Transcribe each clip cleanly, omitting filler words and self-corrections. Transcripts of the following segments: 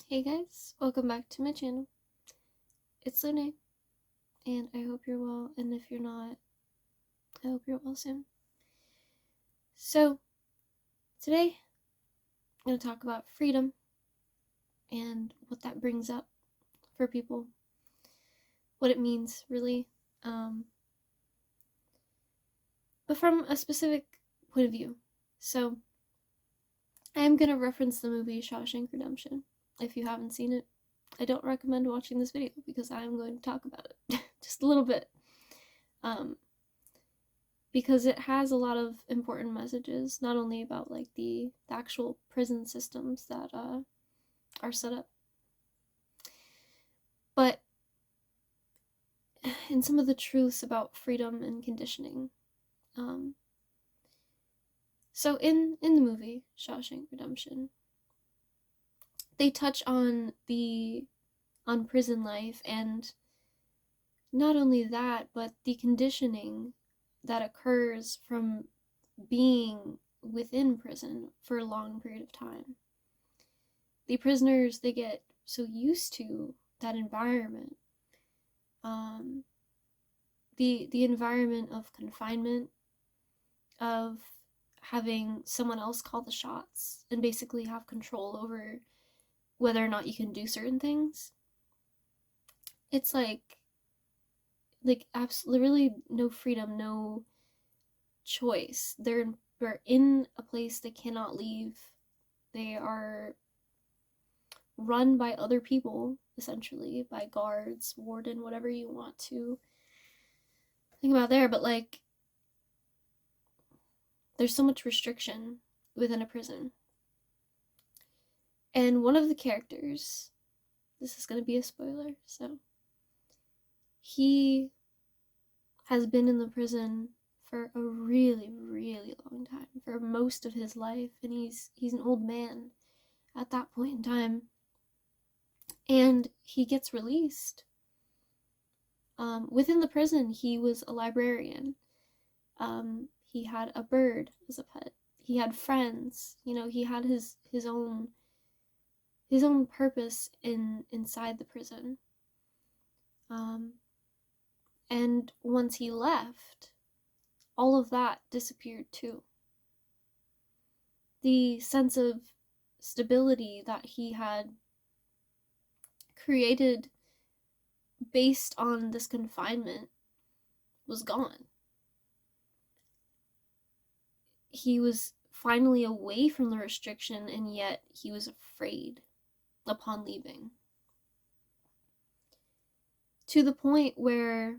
Hey guys, welcome back to my channel. It's Lune, and I hope you're well, and if you're not, I hope you're well soon. So, today, I'm going to talk about freedom and what that brings up for people, what it means, really, but from a specific point of view. So, I am going to reference the movie Shawshank Redemption. If you haven't seen it, I don't recommend watching this video because I am going to talk about it just a little bit. Because it has a lot of important messages, not only about like the actual prison systems that are set up, but in some of the truths about freedom and conditioning. So in the movie Shawshank Redemption, they touch on prison life, and not only that, but the conditioning that occurs from being within prison for a long period of time. The prisoners, they get so used to that environment, the environment of confinement, of having someone else call the shots and basically have control over whether or not you can do certain things. It's like absolutely really no freedom, no choice. They're in a place they cannot leave. They are run by other people, essentially, by guards, warden, whatever you want to think about there. But like, there's so much restriction within a prison. And one of the characters, this is going to be a spoiler, so he has been in the prison for a really, really long time, for most of his life, and he's an old man at that point in time. And he gets released. Within the prison, he was a librarian. He had a bird as a pet. He had friends. You know, he had his own purpose inside the prison. And once he left, all of that disappeared too. The sense of stability that he had created based on this confinement was gone. He was finally away from the restriction, and yet he was afraid upon leaving. To the point where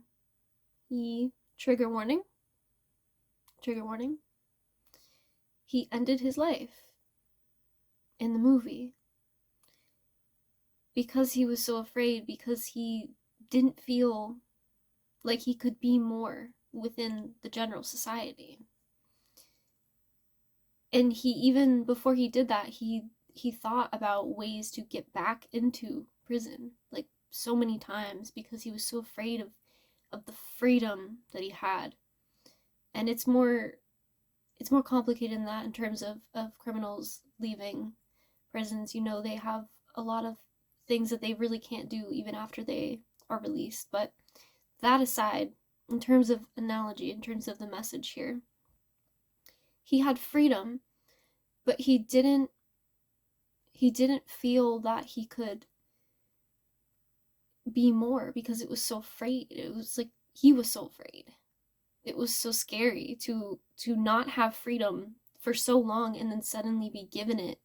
he, trigger warning, he ended his life in the movie because he was so afraid, because he didn't feel like he could be more within the general society. And he, even before he did that, he thought about ways to get back into prison, like so many times, because he was so afraid of the freedom that he had. And it's more complicated than that in terms of criminals leaving prisons. You know, they have a lot of things that they really can't do even after they are released. But that aside, in terms of analogy, in terms of the message here, he had freedom, but he didn't feel that he could be more, because it was so afraid. It was like he was so afraid. It was so scary to not have freedom for so long and then suddenly be given it,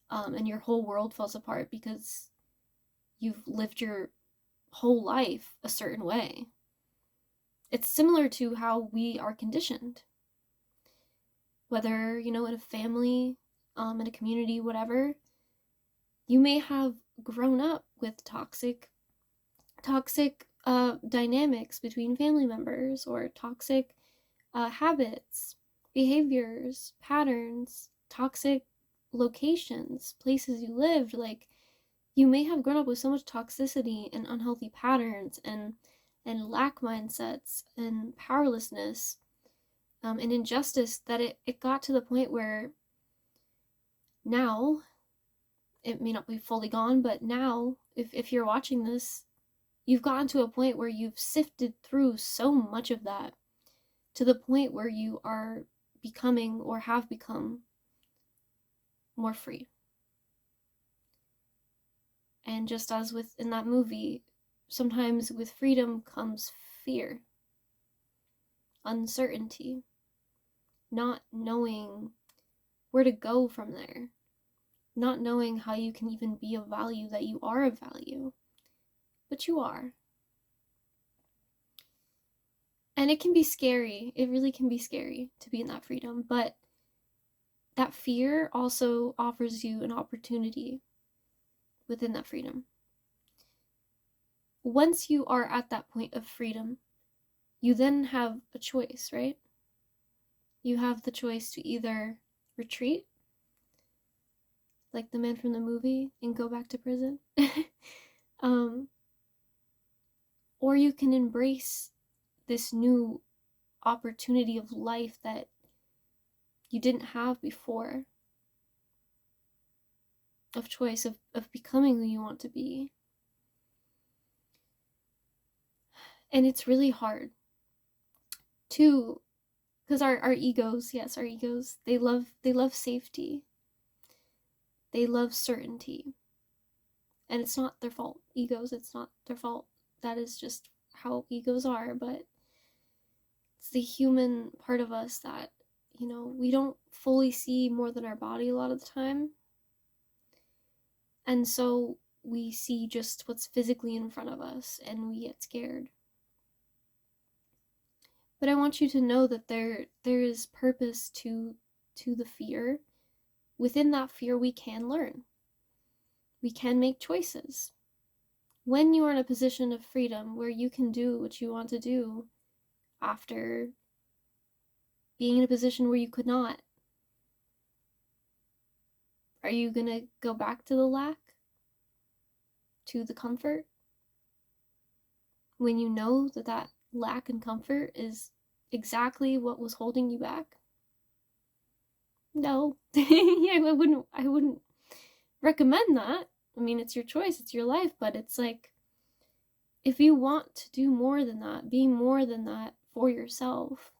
and your whole world falls apart because you've lived your whole life a certain way. It's similar to how we are conditioned. Whether, you know, in a family, in a community, whatever, you may have grown up with toxic dynamics between family members, or toxic habits, behaviors, patterns, toxic locations, places you lived. Like, you may have grown up with so much toxicity and unhealthy patterns and lack mindsets and powerlessness, and injustice, that it got to the point where now it may not be fully gone, but now, if you're watching this, you've gotten to a point where you've sifted through so much of that to the point where you are becoming or have become more free. And just as with in that movie, sometimes with freedom comes fear, uncertainty, not knowing where to go from there, not knowing how you can even be of value, that you are of value, but you are. And it can be scary. It really can be scary to be in that freedom, but that fear also offers you an opportunity within that freedom. Once you are at that point of freedom, you then have a choice, right? You have the choice to either retreat, like the man from the movie, and go back to prison, or you can embrace this new opportunity of life that you didn't have before, of choice, of becoming who you want to be. And it's really hard to, because our egos, yes, our egos, they love safety, they love certainty, and it's not their fault. Egos, it's not their fault. That is just how egos are. But it's the human part of us that, you know, we don't fully see more than our body a lot of the time, and so we see just what's physically in front of us and we get scared. But I want you to know that there is purpose to the fear. Within that fear, we can learn. We can make choices. When you are in a position of freedom where you can do what you want to do after being in a position where you could not, are you going to go back to the lack? To the comfort? When you know that that lack and comfort is exactly what was holding you back? No. Yeah, I wouldn't recommend that. I mean, it's your choice, it's your life, but it's like, if you want to do more than that, be more than that for yourself,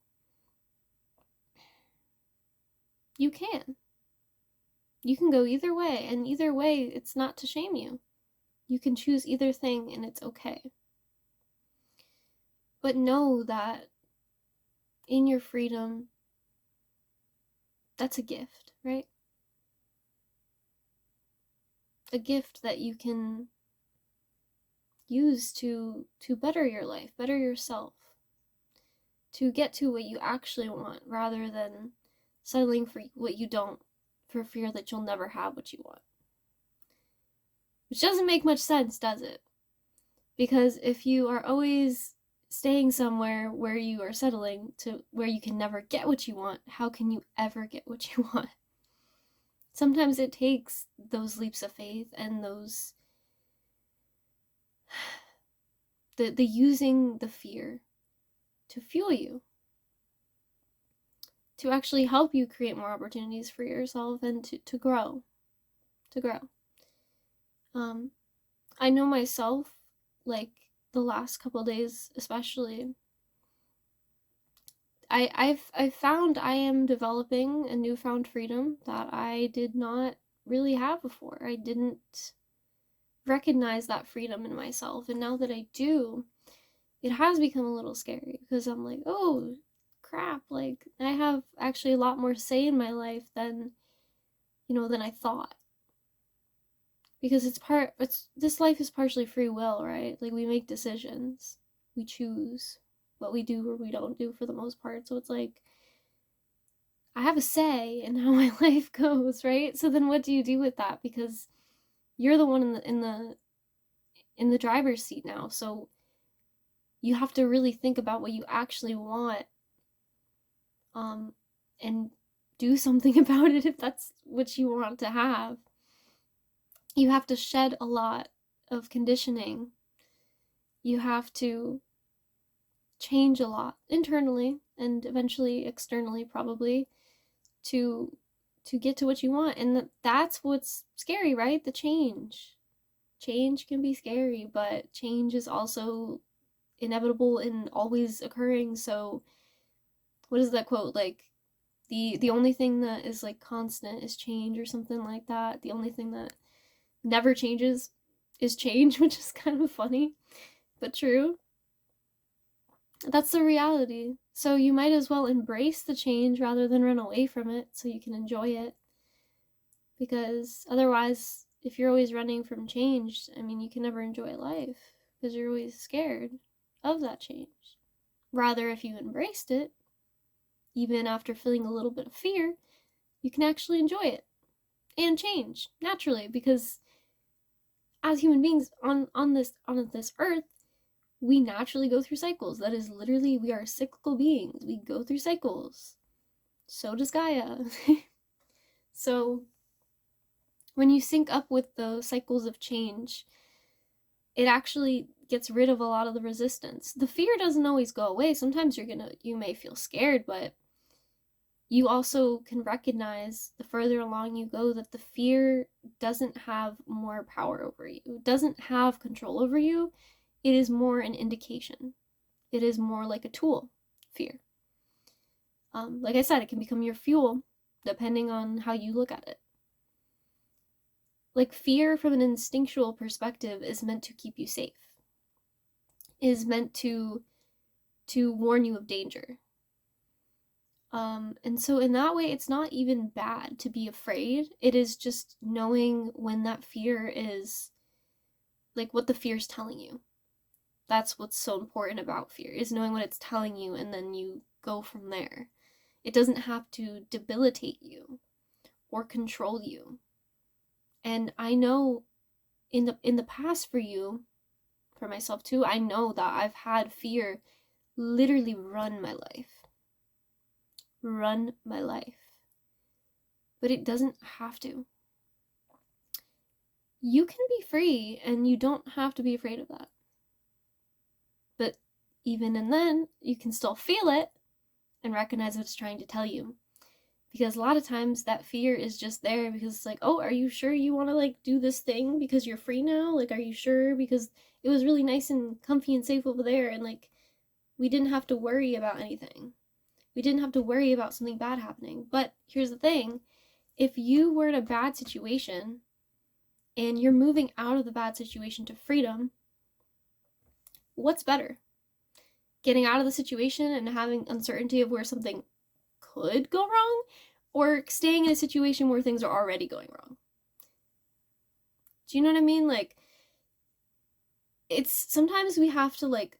you can. You can go either way, and either way, it's not to shame you. You can choose either thing, and it's okay. But know that in your freedom, that's a gift, right? A gift that you can use to better your life, better yourself, to get to what you actually want, rather than settling for what you don't, for fear that you'll never have what you want. Which doesn't make much sense, does it? Because if you are always staying somewhere where you are settling to where you can never get what you want, how can you ever get what you want? Sometimes it takes those leaps of faith and those the using the fear to fuel you, to actually help you create more opportunities for yourself and to grow. I know myself, like the last couple days especially, I've found I am developing a newfound freedom that I did not really have before. I didn't recognize that freedom in myself, and now that I do, it has become a little scary, because I'm like, oh crap, like I have actually a lot more say in my life than, you know, than I thought. Because it's this life is partially free will, right? Like, we make decisions, we choose what we do or we don't do for the most part. So it's like, I have a say in how my life goes, right? So then what do you do with that? Because you're the one in the driver's seat now. So you have to really think about what you actually want, and do something about it if that's what you want to have. You have to shed a lot of conditioning. You have to change a lot internally and eventually externally, probably, to to get to what you want. And that's what's scary, right? The change. Change can be scary, but change is also inevitable and always occurring. So what is that quote? Like, the only thing that is like constant is change, or something like that. The only thing that never changes is change, which is kind of funny, but true. That's the reality. So you might as well embrace the change rather than run away from it so you can enjoy it. Because otherwise, if you're always running from change, I mean, you can never enjoy life because you're always scared of that change. Rather, if you embraced it, even after feeling a little bit of fear, you can actually enjoy it and change naturally, because as human beings on this earth, we naturally go through cycles. That is literally, we are cyclical beings. We go through cycles. So does Gaia. So when you sync up with the cycles of change, it actually gets rid of a lot of the resistance. The fear doesn't always go away. Sometimes you may feel scared, but you also can recognize the further along you go that the fear doesn't have more power over you. It doesn't have control over you. It is more an indication. It is more like a tool, fear. Like I said, it can become your fuel depending on how you look at it. Like, fear from an instinctual perspective is meant to keep you safe. It is meant to warn you of danger. And so in that way, it's not even bad to be afraid. It is just knowing when that fear is, like, what the fear is telling you. That's what's so important about fear, is knowing what it's telling you, and then you go from there. It doesn't have to debilitate you or control you. And I know in the past, for you, for myself too, I know that I've had fear literally run my life. But it doesn't have to. You can be free, and you don't have to be afraid of that. But even and then, you can still feel it and recognize what it's trying to tell you. Because a lot of times that fear is just there because it's like, oh, are you sure you want to, like, do this thing because you're free now? Like, are you sure? Because it was really nice and comfy and safe over there, and, like, we didn't have to worry about anything. We didn't have to worry about something bad happening. But here's the thing. If you were in a bad situation and you're moving out of the bad situation to freedom, what's better? Getting out of the situation and having uncertainty of where something could go wrong, or staying in a situation where things are already going wrong? Do you know what I mean? Like, it's sometimes we have to, like,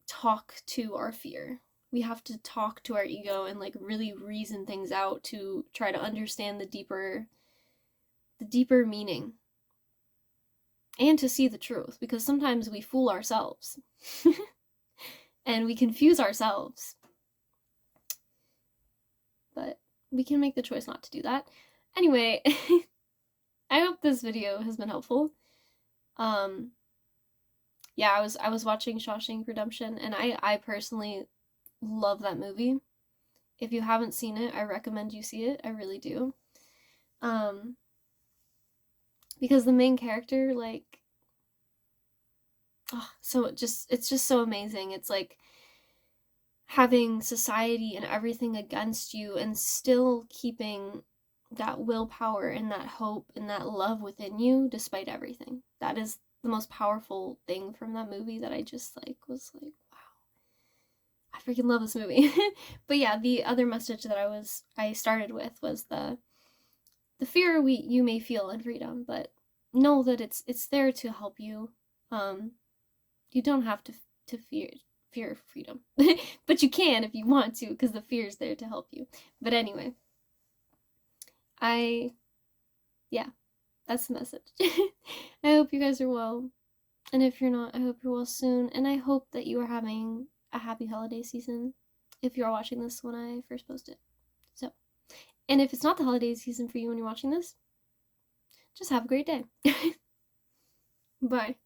talk to our fear. We have to talk to our ego and, like, really reason things out to try to understand the deeper meaning, and to see the truth, because sometimes we fool ourselves and we confuse ourselves. But we can make the choice not to do that. Anyway, I hope this video has been helpful. Yeah, I was watching Shawshank Redemption, and I personally love that movie. If you haven't seen it, I recommend you see it. I really do. Because the main character, like, so it's just so amazing. It's like having society and everything against you and still keeping that willpower and that hope and that love within you despite everything. That is the most powerful thing from that movie that I just, like, was like, wow. I freaking love this movie. But yeah, the other message that I started with was the fear you may feel in freedom, but know that it's there to help you. You don't have to fear freedom. But you can if you want to, because the fear is there to help you. But anyway, yeah, that's the message. I hope you guys are well. And if you're not, I hope you're well soon. And I hope that you are having a happy holiday season if you're watching this when I first post it. So, and if it's not the holiday season for you when you're watching this, just have a great day. Bye.